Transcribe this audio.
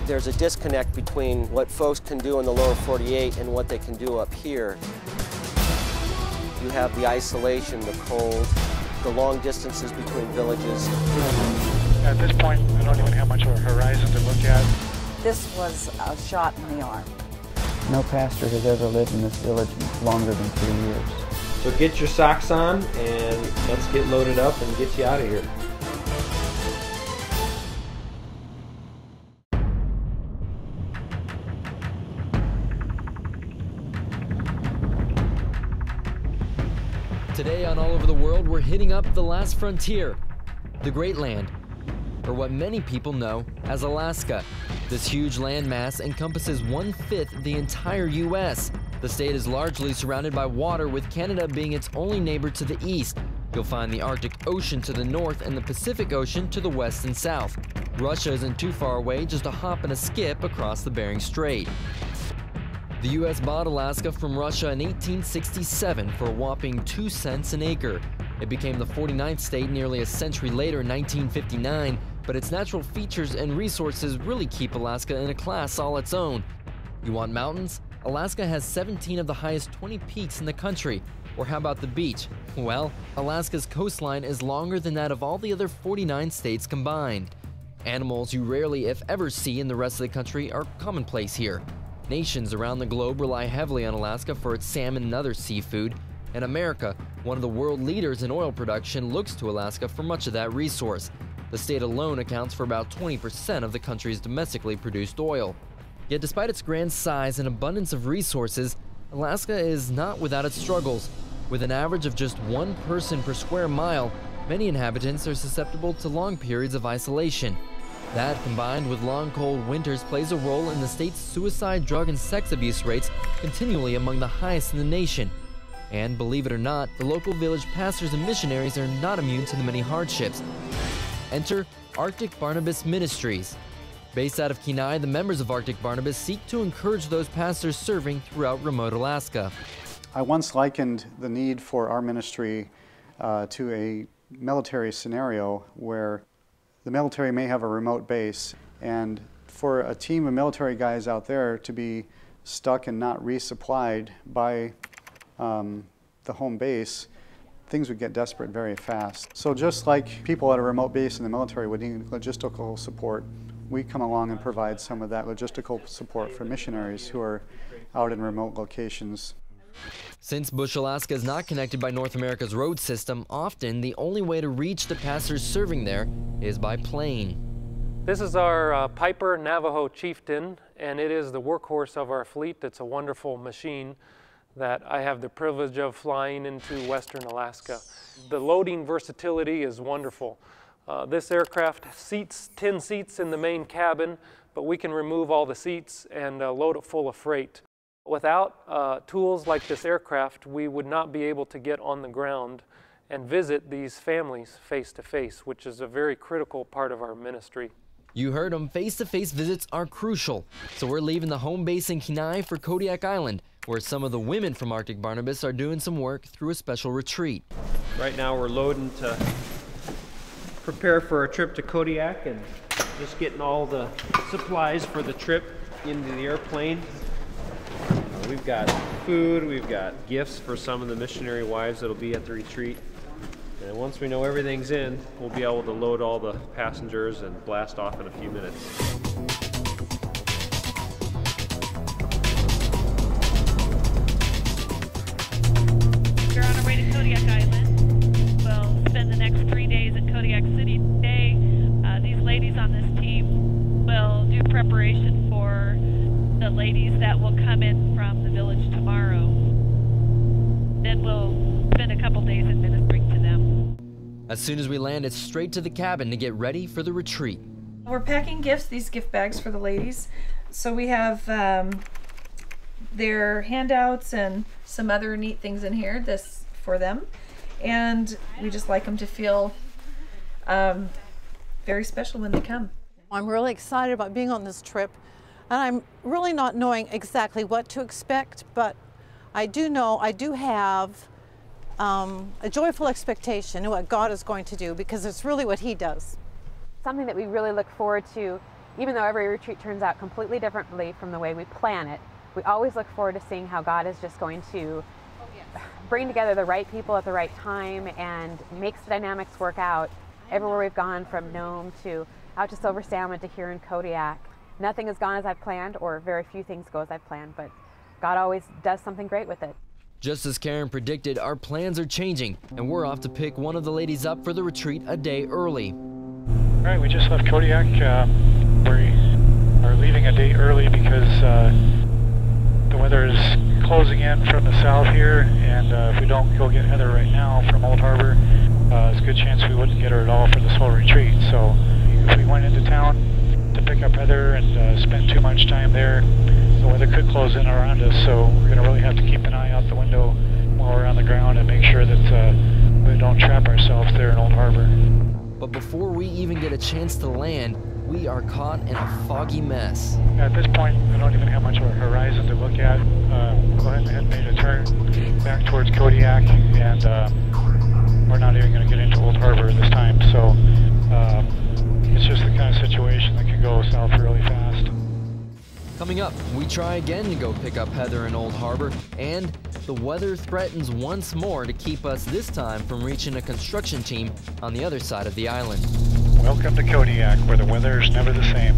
There's a disconnect between what folks can do in the lower 48 and what they can do up here. You have the isolation, the cold, the long distances between villages. At this point, I don't even have much of a horizon to look at. This was a shot in the arm. No pastor has ever lived in this village longer than 3 years. So get your socks on and let's get loaded up and get you out of here. Today on All Over the World, we're hitting up the last frontier, the Great Land, or what many people know as Alaska. This huge landmass encompasses 1/5 the entire U.S. The state is largely surrounded by water, with Canada being its only neighbor to the east. You'll find the Arctic Ocean to the north and the Pacific Ocean to the west and south. Russia isn't too far away, just a hop and a skip across the Bering Strait. The U.S. bought Alaska from Russia in 1867 for a whopping 2 cents an acre. It became the 49th state nearly a century later in 1959, but its natural features and resources really keep Alaska in a class all its own. You want mountains? Alaska has 17 of the highest 20 peaks in the country. Or how about the beach? Well, Alaska's coastline is longer than that of all the other 49 states combined. Animals you rarely, if ever, see in the rest of the country are commonplace here. Nations around the globe rely heavily on Alaska for its salmon and other seafood, and America, one of the world leaders in oil production, looks to Alaska for much of that resource. The state alone accounts for about 20% of the country's domestically produced oil. Yet despite its grand size and abundance of resources, Alaska is not without its struggles. With an average of just 1 person per square mile, many inhabitants are susceptible to long periods of isolation. That, combined with long cold winters, plays a role in the state's suicide, drug, and sex abuse rates continually among the highest in the nation. And believe it or not, the local village pastors and missionaries are not immune to the many hardships. Enter Arctic Barnabas Ministries. Based out of Kenai, the members of Arctic Barnabas seek to encourage those pastors serving throughout remote Alaska. I once likened the need for our ministry to a military scenario where the military may have a remote base, and for a team of military guys out there to be stuck and not resupplied by the home base, things would get desperate very fast. So just like people at a remote base in the military would need logistical support, we come along and provide some of that logistical support for missionaries who are out in remote locations. Since Bush, Alaska is not connected by North America's road system, often the only way to reach the pastors serving there is by plane. This is our Piper Navajo Chieftain, and it is the workhorse of our fleet. It's a wonderful machine that I have the privilege of flying into western Alaska. The loading versatility is wonderful. This aircraft seats 10 seats in the main cabin, but we can remove all the seats and load it full of freight. Without tools like this aircraft, we would not be able to get on the ground and visit these families face to face, which is a very critical part of our ministry. You heard them, face-to-face visits are crucial. So we're leaving the home base in Kenai for Kodiak Island, where some of the women from Arctic Barnabas are doing some work through a special retreat. Right now we're loading to prepare for a trip to Kodiak and just getting all the supplies for the trip into the airplane. We've got food, we've got gifts for some of the missionary wives that'll be at the retreat. And once we know everything's in, we'll be able to load all the passengers and blast off in a few minutes. We're on our way to Kodiak Island. We'll spend the next 3 days in Kodiak City today. These ladies on this team will do preparation for the ladies that will come in from the village tomorrow. Then we'll spend a couple days in ministering to them. As soon as we land, it's straight to the cabin to get ready for the retreat. We're packing gifts, these gift bags for the ladies. So we have their handouts and some other neat things in here, this for them. And we just like them to feel very special when they come. I'm really excited about being on this trip, and I'm really not knowing exactly what to expect, but I do know I do have a joyful expectation of what God is going to do, because it's really what He does. Something that we really look forward to Even though every retreat turns out completely differently from the way we plan it, we always look forward to seeing how God is just going to bring together the right people at the right time and makes the dynamics work out. Everywhere we've gone, from Nome to out to Silver Salmon to here in Kodiak, nothing has gone as I've planned, or very few things go as I've planned, but God always does something great with it. Just as Karen predicted, our plans are changing, and we're off to pick one of the ladies up for the retreat a day early. All right, we just left Kodiak. We are leaving a day early because the weather is closing in from the south here, and if we don't go get Heather right now from Old Harbor, there's a good chance we wouldn't get her at all for this whole retreat. So if we went into town to pick up Heather and spend too much time there, the weather could close in around us, so we're going to really have to keep an eye out the window while we're on the ground and make sure that we don't trap ourselves there in Old Harbor. But before we even get a chance to land, we are caught in a foggy mess. At this point, we don't even have much of a horizon to look at. Go ahead and made a turn back towards Kodiak, and we're not even going to get into Old Harbor this time. So it's just the kind of situation that can go south really fast. Coming up, we try again to go pick up Heather in Old Harbor, and the weather threatens once more to keep us this time from reaching a construction team on the other side of the island. Welcome to Kodiak, where the weather is never the same.